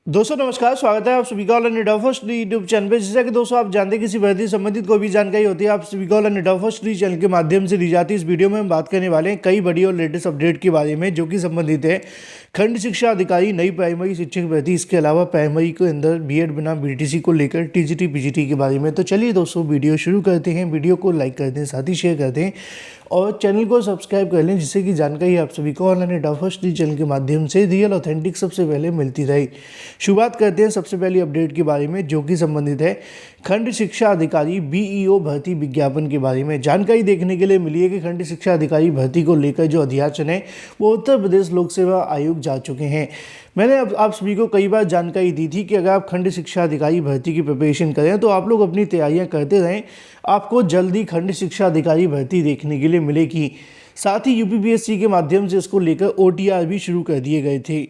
दोस्तों नमस्कार, स्वागत है आप सभी का online net first YouTube channel पे। जैसा कि दोस्तों आप जानते हैं किसी भर्ती संबंधित कोई भी जानकारी होती है आप सभी का ऑनलाइन नेट फर्स्ट चैनल के माध्यम से दी जाती है। इस वीडियो में हम बात करने वाले हैं कई बड़ी और लेटेस्ट अपडेट के बारे में जो कि संबंधित है खंड शिक्षा अधिकारी, नई प्राइमरी शिक्षक भर्ती, इसके अलावा प्राइमरी के अंदर बीएड बनाम बीटीसी को लेकर टीजीटी पीजीटी के बारे में। तो चलिए दोस्तों वीडियो शुरू करते हैं। वीडियो को लाइक कर दें, साथ ही शेयर कर दें और चैनल को सब्सक्राइब कर लें जिससे कि जानकारी आप सभी को ऑनलाइन नेट फर्स्ट चैनल के माध्यम से रियल ऑथेंटिक सबसे पहले मिलती रहे। शुरुआत करते हैं सबसे पहली अपडेट के बारे में जो कि संबंधित है खंड शिक्षा अधिकारी बीईओ भर्ती विज्ञापन के बारे में। जानकारी देखने के लिए मिली है कि खंड शिक्षा अधिकारी भर्ती को लेकर जो अध्याचन है वो उत्तर प्रदेश लोक सेवा आयोग जा चुके हैं। मैंने अब आप सभी को कई बार जानकारी दी थी कि अगर आप खंड शिक्षा अधिकारी भर्ती की प्रिपरेशन करें तो आप लोग अपनी तैयारियां करते रहें, आपको जल्दी खंड शिक्षा अधिकारी भर्ती देखने के लिए मिलेगी। साथ ही यूपीपीएससी के माध्यम से इसको लेकर ओटीआर भी शुरू कर दिए गए थे।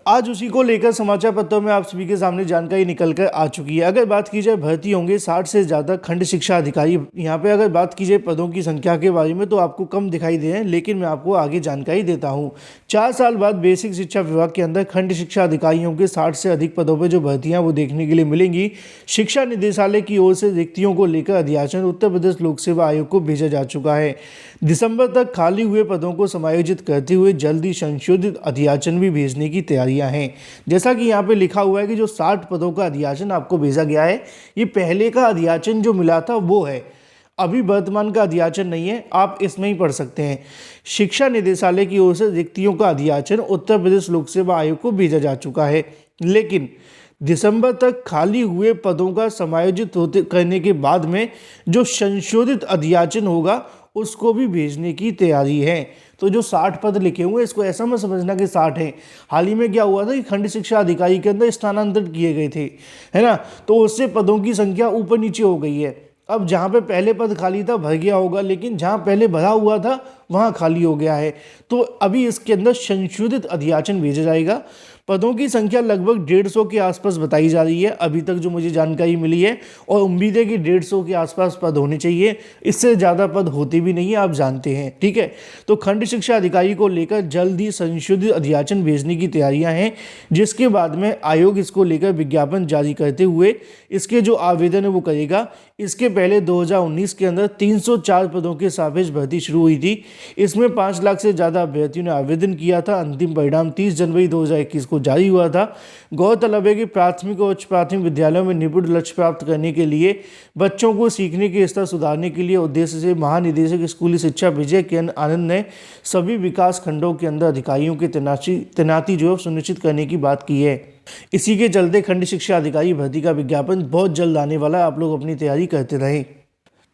आज उसी को लेकर समाचार पत्रों में आप सभी के सामने जानकारी निकल कर आ चुकी है। अगर बात की जाए भर्ती होंगे 60 से ज़्यादा खंड शिक्षा अधिकारी। यहाँ पे अगर बात की जाए पदों की संख्या के बारे में तो आपको कम दिखाई दे रहे हैं, लेकिन मैं आपको आगे जानकारी देता हूँ। 4 साल बाद बेसिक शिक्षा विभाग के अंदर खंड शिक्षा अधिकारियों के 60 से अधिक पदों पर जो भर्तियाँ वो देखने के लिए मिलेंगी। शिक्षा निदेशालय की ओर से रिक्तियों को लेकर अध्याचन उत्तर प्रदेश लोक सेवा आयोग को भेजा जा चुका है। दिसंबर तक खाली हुए पदों को समायोजित करते हुए जल्दी संशोधित अध्याचन भी भेजने की तैयारियां हैं। जैसा कि यहाँ पे लिखा हुआ है कि जो 60 पदों का अध्याचन आपको भेजा गया है, ये पहले का अध्याचन जो मिला था वो है, अभी वर्तमान का अध्याचन नहीं है। आप इसमें ही पढ़ सकते हैं। शिक्षा निदेशालय की ओर से रिक्तियों का अध्याचन उत्तर प्रदेश लोक सेवा आयोग को भेजा जा चुका है, लेकिन दिसंबर तक खाली हुए पदों का समायोजित होते करने के बाद में जो संशोधित अध्याचन होगा उसको भी भेजने की तैयारी है। तो जो 60 पद लिखे हुए इसको ऐसा मत समझना कि 60 हैं। हाल ही में क्या हुआ था कि खंड शिक्षा अधिकारी के अंदर स्थानांतरित किए गए थे, है ना, तो उससे पदों की संख्या ऊपर नीचे हो गई है। अब जहाँ पे पहले पद खाली था भर गया होगा, लेकिन जहाँ पहले भरा हुआ था वहाँ खाली हो गया है। तो अभी इसके अंदर संशोधित अध्याचन भेजा जाएगा। पदों की संख्या लगभग 150 के आसपास बताई जा रही है अभी तक जो मुझे जानकारी मिली है, और उम्मीद है कि 150 के आसपास पद होने चाहिए। इससे ज़्यादा पद होते भी नहीं है, आप जानते हैं, ठीक है। तो खंड शिक्षा अधिकारी को लेकर जल्द ही संशोधित अध्याचन भेजने की तैयारियां हैं, जिसके बाद में आयोग इसको लेकर विज्ञापन जारी करते हुए इसके जो आवेदन है वो करेगा। इसके पहले 2019 के अंदर 304 पदों के सापेक्ष भर्ती शुरू हुई थी। इसमें 5 लाख से ज़्यादा अभ्यर्थियों ने आवेदन किया था। अंतिम परिणाम 30 जनवरी 2021 को जारी हुआ था। गौरतलब है कि प्राथमिक और उच्च प्राथमिक विद्यालयों में निपुण लक्ष्य प्राप्त करने के लिए बच्चों को सीखने के स्तर सुधारने के लिए उद्देश्य से महानिदेशक स्कूली शिक्षा विजय के आनंद ने सभी विकास खंडों के अंदर अधिकारियों की तैनाती जो सुनिश्चित करने की बात की है। इसी के चलते खंड शिक्षा अधिकारी भर्ती का विज्ञापन बहुत जल्द आने वाला है। आप लोग अपनी तैयारी करते रहें।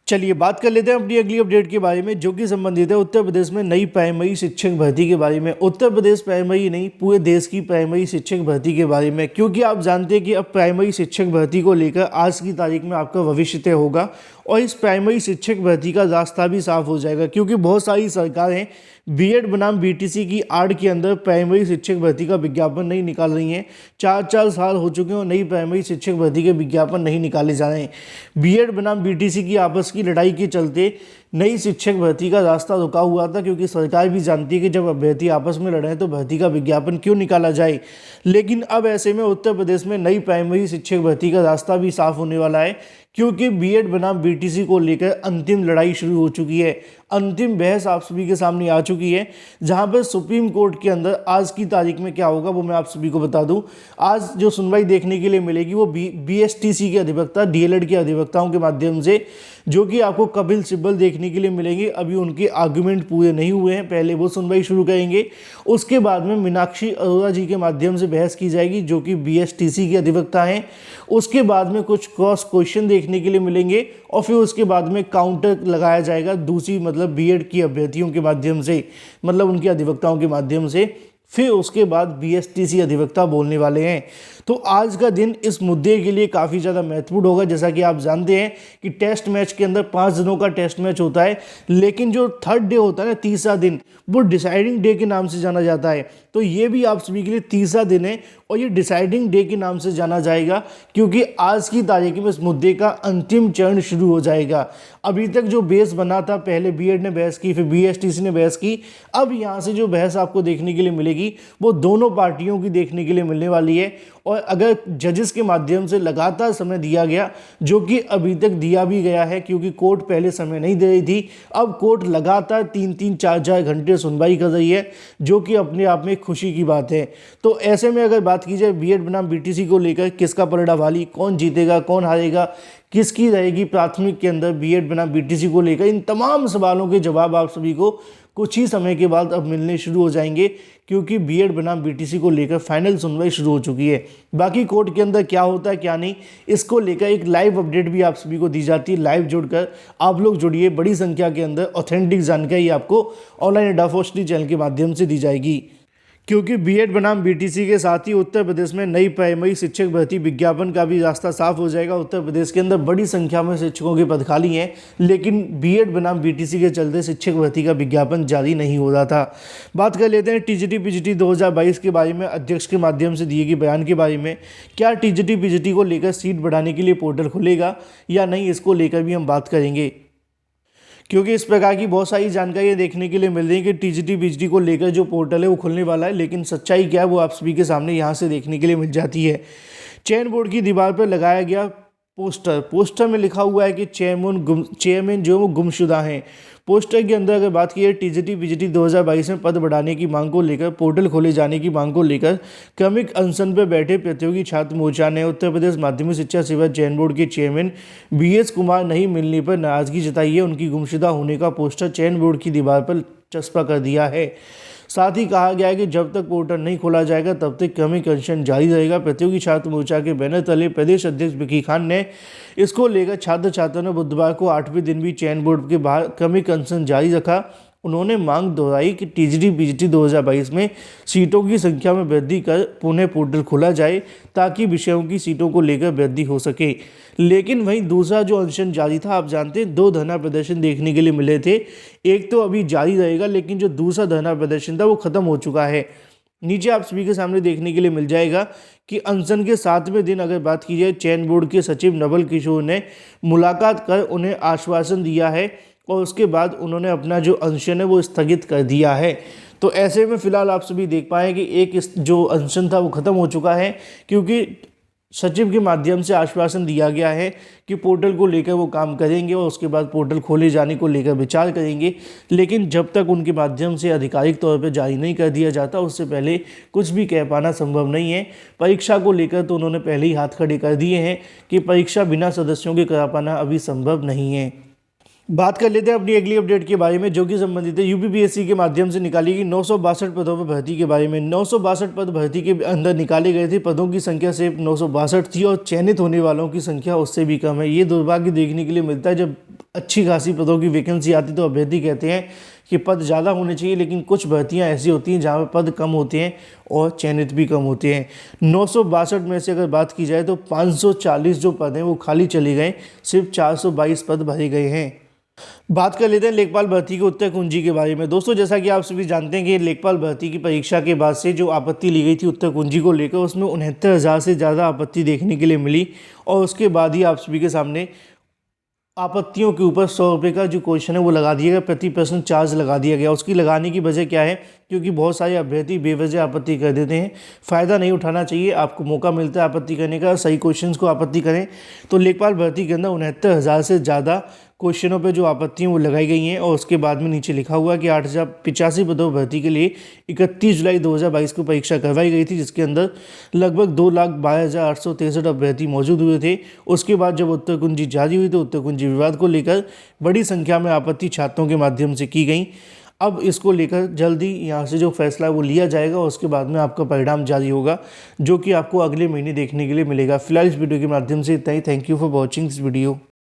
चलिए बात कर लेते हैं अपनी अगली अपडेट के बारे में जो कि संबंधित है उत्तर प्रदेश में नई प्राइमरी शिक्षक भर्ती के बारे में। उत्तर प्रदेश प्राइमरी नहीं, पूरे देश की प्राइमरी शिक्षक भर्ती के बारे में, क्योंकि आप जानते हैं कि अब प्राइमरी शिक्षक भर्ती को लेकर आज की तारीख में आपका भविष्य तय होगा और इस प्राइमरी शिक्षक भर्ती का रास्ता भी साफ हो जाएगा, क्योंकि बहुत सारी सरकारें बीएड बनाम बीटीसी की आड़ के अंदर प्राइमरी शिक्षक भर्ती का विज्ञापन नहीं निकाल रही हैं। 4 साल हो चुके हैं और नई प्राइमरी शिक्षक भर्ती के विज्ञापन नहीं निकाले जा रहे हैं। बीएड बनाम बीटीसी की आपस की लड़ाई के चलते नई शिक्षक भर्ती का रास्ता रुका हुआ था, क्योंकि सरकार भी जानती है कि जब अभ्यर्थी आपस में लड़े तो भर्ती का विज्ञापन क्यों निकाला जाए। लेकिन अब ऐसे में उत्तर प्रदेश में नई प्राइमरी शिक्षक भर्ती का रास्ता भी साफ होने वाला है, क्योंकि बीएड बनाम बीटीसी को लेकर अंतिम लड़ाई शुरू हो चुकी है। अंतिम बहस आप सभी के सामने आ चुकी है, जहां पर सुप्रीम कोर्ट के अंदर आज की तारीख में क्या होगा वो मैं आप सभी को बता दूं। आज जो सुनवाई देखने के लिए मिलेगी वो बीएसटीसी के अधिवक्ता, डीएलएड के अधिवक्ताओं के माध्यम से, जो कि आपको कपिल सिब्बल देखने के लिए मिलेंगे। अभी उनके आर्गुमेंट पूरे नहीं हुए हैं, पहले वो सुनवाई शुरू करेंगे। उसके बाद में मीनाक्षी अरोड़ा जी के माध्यम से बहस की जाएगी, जो कि बीएसटीसी के अधिवक्ता हैं। उसके बाद में कुछ क्रॉस क्वेश्चन देखने के लिए मिलेंगे और फिर उसके बाद में काउंटर लगाया जाएगा दूसरी मतलब बीएड की अभ्यर्थियों के माध्यम से, मतलब उनके अधिवक्ताओं के माध्यम से। फिर उसके बाद बीएसटीसी अधिवक्ता बोलने वाले हैं। तो आज का दिन इस मुद्दे के लिए काफ़ी ज़्यादा महत्वपूर्ण होगा। जैसा कि आप जानते हैं कि टेस्ट मैच के अंदर 5 दिनों का टेस्ट मैच होता है, लेकिन जो थर्ड डे होता है ना, तीसरा दिन, वो डिसाइडिंग डे के नाम से जाना जाता है। तो ये भी आप सभी के लिए तीसरा दिन है और ये डिसाइडिंग डे के नाम से जाना जाएगा, क्योंकि आज की तारीख में इस मुद्दे का अंतिम चरण शुरू हो जाएगा। अभी तक जो बेस बना था, पहले बीएड ने बहस की, फिर बीएसटीसी ने बहस की, अब यहाँ से जो बहस आपको देखने के लिए मिलेगी वो दोनों पार्टियों की देखने के लिए मिलने वाली है और अगर जजेस के माध्यम से लगातार समय दिया गया, जो कि अभी तक दिया भी गया है, क्योंकि कोर्ट पहले समय नहीं दे रही थी, अब कोर्ट लगातार 3-3 4-4 घंटे सुनवाई कर रही है, जो कि अपने आप में खुशी की बात है। तो ऐसे में अगर बात की जाए बीएड बनाम बीटीसी को लेकर किसका पलड़ा वाली, कौन जीतेगा, कौन हारेगा, किसकी रहेगी प्राथमिक के अंदर बीएड बनाम बीटीसी को लेकर, इन तमाम सवालों के जवाब आप सभी को कुछ ही समय के बाद अब मिलने शुरू हो जाएंगे, क्योंकि बीएड बनाम बीटीसी को लेकर फाइनल सुनवाई शुरू हो चुकी है। बाकी कोर्ट के अंदर क्या होता है क्या नहीं, इसको लेकर एक लाइव अपडेट भी आप सभी को दी जाती है। लाइव जुड़कर आप लोग जुड़िए, बड़ी संख्या के अंदर ऑथेंटिक जानकारी आपको ऑनलाइन अड्डा फॉर स्टडी चैनल के माध्यम से दी जाएगी, क्योंकि बीएड बनाम बीटीसी के साथ ही उत्तर प्रदेश में नई प्राइमरी शिक्षक भर्ती विज्ञापन का भी रास्ता साफ हो जाएगा। उत्तर प्रदेश के अंदर बड़ी संख्या में शिक्षकों के पद खाली हैं, लेकिन बीएड बनाम बीटीसी के चलते शिक्षक भर्ती का विज्ञापन जारी नहीं हो रहा था। बात कर लेते हैं टीजीटी पीजीटी 2022 के बारे में, अध्यक्ष के माध्यम से दिए गए बयान के बारे में। क्या टीजीटी पीजीटी को लेकर सीट बढ़ाने के लिए पोर्टल खुलेगा या नहीं, इसको लेकर भी हम बात करेंगे, क्योंकि इस प्रकार की बहुत सारी जानकारियाँ देखने के लिए मिल रही है कि टीजीटी पीजीटी को लेकर जो पोर्टल है वो खुलने वाला है, लेकिन सच्चाई क्या है वो आप सभी के सामने यहाँ से देखने के लिए मिल जाती है। चयन बोर्ड की दीवार पर लगाया गया पोस्टर में लिखा हुआ है कि चेयरमैन जो वो गुमशुदा हैं। पोस्टर के अंदर अगर बात की है टीजीटी पीजीटी 2022 में पद बढ़ाने की मांग को लेकर, पोर्टल खोले जाने की मांग को लेकर क्रमिक अनशन पर बैठे प्रतियोगी छात्र मोर्चा ने उत्तर प्रदेश माध्यमिक शिक्षा सेवा चयन बोर्ड के चेयरमैन बीएस कुमार नहीं मिलने पर नाराजगी जताई है। उनकी गुमशुदा होने का पोस्टर चयन बोर्ड की दीवार पर चस्पा कर दिया है। साथ ही कहा गया है कि जब तक पोर्टल नहीं खोला जाएगा तब तक क्रमिक अनशन जारी रहेगा। प्रतियोगी छात्र मोर्चा के बैनर तले प्रदेश अध्यक्ष विकी खान ने इसको लेकर छात्र छात्राओं ने बुधवार को 8वें दिन भी चयन बोर्ड के बाहर क्रमिक अनशन जारी रखा। उन्होंने मांग दोहराई कि टीजीटी पीजीटी 2022 में सीटों की संख्या में वृद्धि कर पुनः पोर्टल खोला जाए, ताकि विषयों की सीटों को लेकर वृद्धि हो सके। लेकिन वहीं दूसरा जो अनशन जारी था, आप जानते हैं 2 धरना प्रदर्शन देखने के लिए मिले थे। एक तो अभी जारी रहेगा, लेकिन जो दूसरा धरना प्रदर्शन था वो खत्म हो चुका है। नीचे आप सभी के सामने देखने के लिए मिल जाएगा कि अनशन के 7वें दिन अगर बात की जाए, चयन बोर्ड के सचिव नवल किशोर ने मुलाकात कर उन्हें आश्वासन दिया है और उसके बाद उन्होंने अपना जो अनशन है वो स्थगित कर दिया है। तो ऐसे में फिलहाल आप सभी देख पाए कि एक जो अनशन था वो खत्म हो चुका है, क्योंकि सचिव के माध्यम से आश्वासन दिया गया है कि पोर्टल को लेकर वो काम करेंगे और उसके बाद पोर्टल खोले जाने को लेकर विचार करेंगे। लेकिन जब तक उनके माध्यम से आधिकारिक तौर पर जारी नहीं कर दिया जाता, उससे पहले कुछ भी कह पाना संभव नहीं है। परीक्षा को लेकर तो उन्होंने पहले ही हाथ खड़े कर दिए हैं कि परीक्षा बिना सदस्यों के करा पाना अभी संभव नहीं है। बात कर लेते हैं अपनी अगली अपडेट के बारे में, जो कि संबंधित है यूपीपीएससी के माध्यम से निकाली गई 962 पदों पर भर्ती के बारे में। 962 पद भर्ती के अंदर निकाले गए थे। पदों की संख्या सिर्फ 962 थी और चयनित होने वालों की संख्या उससे भी कम है। ये दुर्भाग्य देखने के लिए मिलता है। जब अच्छी खासी पदों की वैकेंसी आती तो अभ्यर्थी कहते हैं कि पद ज़्यादा होने चाहिए, लेकिन कुछ भर्तियां ऐसी होती हैं जहाँ पर पद कम होते हैं और चयनित भी कम होते हैं। 962 में से अगर बात की जाए तो 540 जो पद हैं वो खाली चले गए, सिर्फ 422 पद भरे गए हैं। बात कर लेते हैं लेखपाल भर्ती के उत्तर कुंजी के बारे में। दोस्तों, जैसा कि आप सभी जानते हैं कि लेखपाल भर्ती की परीक्षा के बाद से जो आपत्ति ली गई थी उत्तर कुंजी को लेकर, उसमें 69,000 से ज़्यादा आपत्ति देखने के लिए मिली और उसके बाद ही आप सभी के सामने आपत्तियों के ऊपर 100 रुपये का जो क्वेश्चन है वो लगा दिया गया, प्रति प्रश्न चार्ज लगा दिया गया। उसकी लगाने की वजह क्या है? क्योंकि बहुत सारे अभ्यर्थी बेवजह आपत्ति कर देते हैं। फ़ायदा नहीं उठाना चाहिए, आपको मौका मिलता है आपत्ति करने का, सही क्वेश्चंस को आपत्ति करें। तो लेखपाल भर्ती के अंदर 69,000 से ज़्यादा क्वेश्चनों पे जो आपत्तियाँ वो लगाई गई हैं और उसके बाद में नीचे लिखा हुआ कि 8,085 पदों भर्ती के लिए 31 जुलाई 2022 को परीक्षा करवाई गई थी, जिसके अंदर लगभग 2,12,863 अभ्यर्थी मौजूद हुए थे। उसके बाद जब उत्तर कुंजी जारी हुई तो उत्तर कुंजी विवाद को लेकर बड़ी संख्या में आपत्ति छात्रों के माध्यम से की गई। अब इसको लेकर जल्दी यहाँ से जो फैसला है वो लिया जाएगा और उसके बाद में आपका परिणाम जारी होगा, जो कि आपको अगले महीने देखने के लिए मिलेगा। फिलहाल इस वीडियो के माध्यम से इतना ही। Thank you for watching this video.